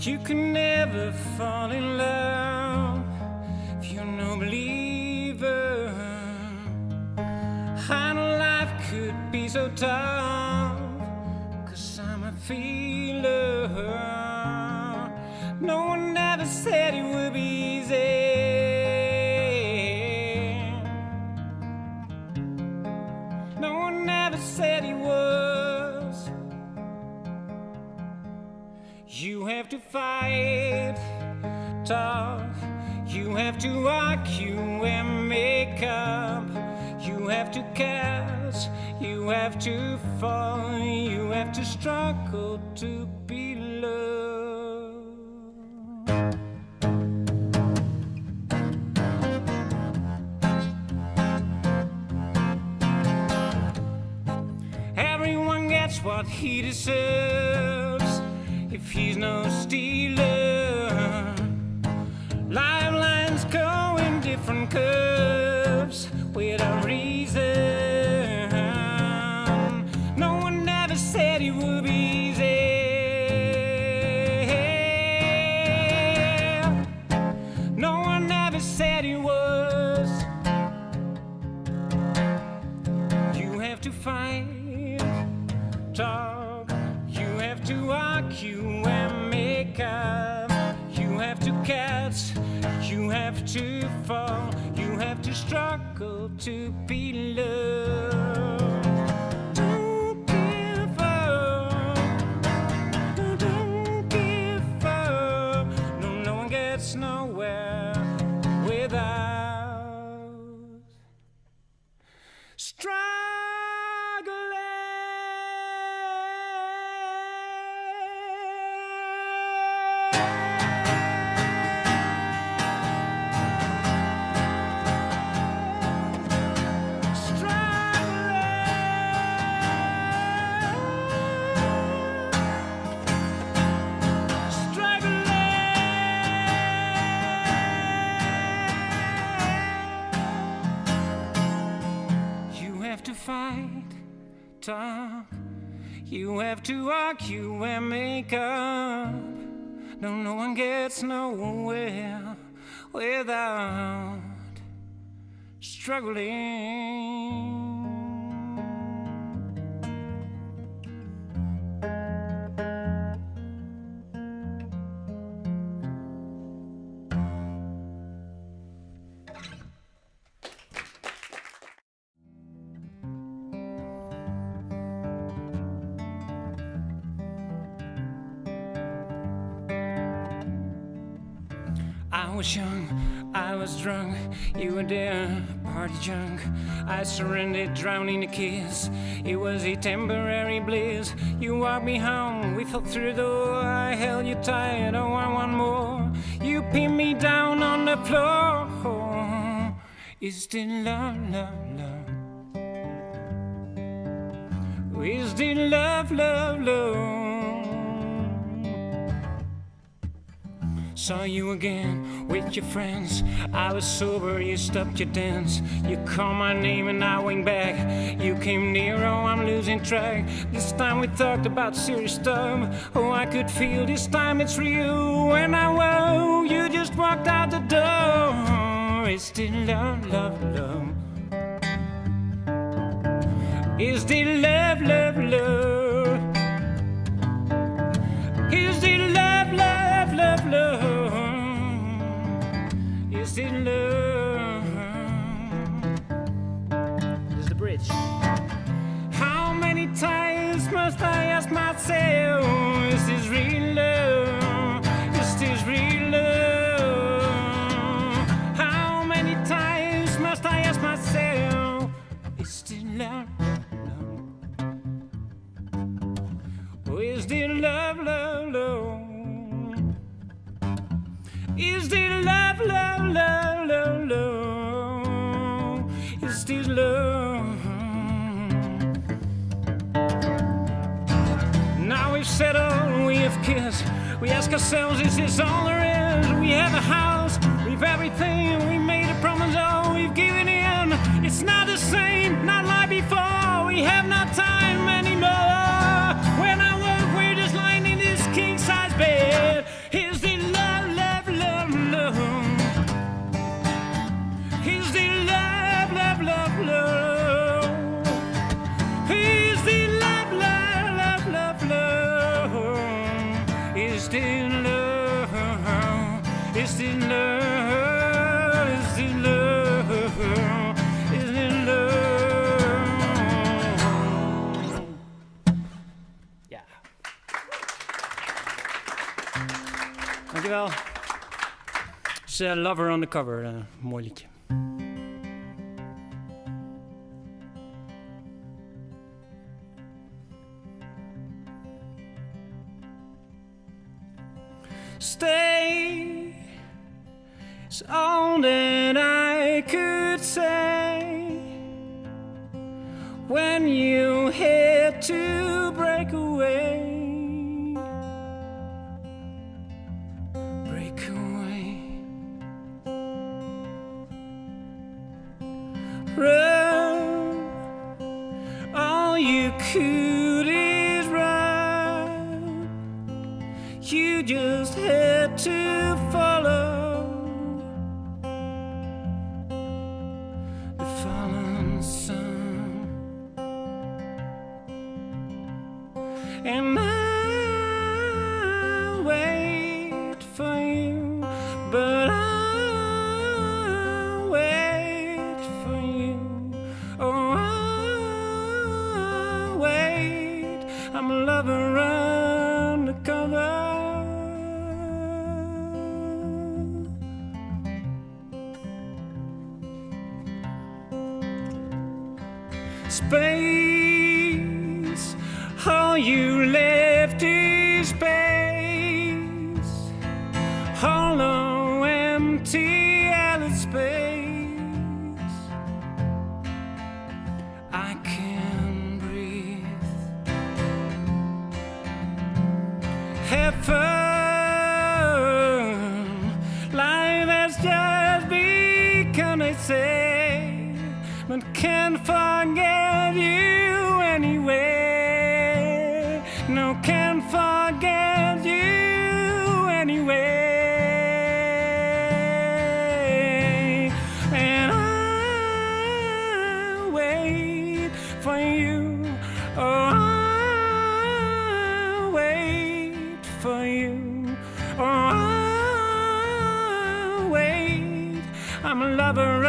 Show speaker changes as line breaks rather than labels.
You can never fall in love if you're no believer. I know life could be so tough, 'cause I'm a feeler. No one ever said it would be easy. No one ever said it was. You have to fight, talk, you have to argue and make up. You have to catch, you have to fall, you have to struggle to be loved. Everyone gets what he deserves if he's no stealer. Lifelines go in different curves without reason. No one ever said it would be easy. No one ever said it was. You have to fight, talk, you have to argue and make up. You have to catch, you have to fall, you have to struggle to be loved. Don't give up, no, don't give up. No, no one gets nowhere without struggling. Fight, talk, you have to argue and make up. No, no one gets nowhere without struggling. I was young, I was drunk, you were there, party junk. I surrendered, drowning a kiss. It was a temporary bliss. You walked me home, we fell through the door. I held you tight, oh I want more. You pinned me down on the floor. Is it love, love, love? Is it love, love, love? Saw you again with your friends. I was sober, you stopped your dance. You called my name and I went back. You came near, oh I'm losing track. This time we talked about serious stuff. Oh I could feel this time it's real. When I woke, you just walked out the door. Is it love, love, love? Is it love, love, love? Is it love, love, love, love? Is it love? This is the bridge. How many times must I ask myself, is this real love? Is this real love? How many times must I ask myself, is this love? Oh, is this love, love, love? Is this love, love, love, love, love? Is this love? Now we've settled, we have kissed. We ask ourselves, is this all there is? We have a house, we've everything. We made a promise, oh, we've given in. It's not the same, not like before. We have no time anymore. When I woke, we're just lying in this king-size bed. Dankjewel. Dus Lover on the Cover, mooi liedje. Stay is all that I could say when you had to break away. Break away. Run, all you could is run. You just had to follow the fallen sun. And I'll wait for you, but I'll wait for you. Oh, I'll wait. I'm a lover undercover. Space, all you left is space, hollow, empty, endless space. I can breathe. Heaven, life has just begun, they say, but can't forget you anyway. No, can't forget you anyway. And I'll wait for you. Oh, I'll wait for you. Oh, I'll wait. I'm a lover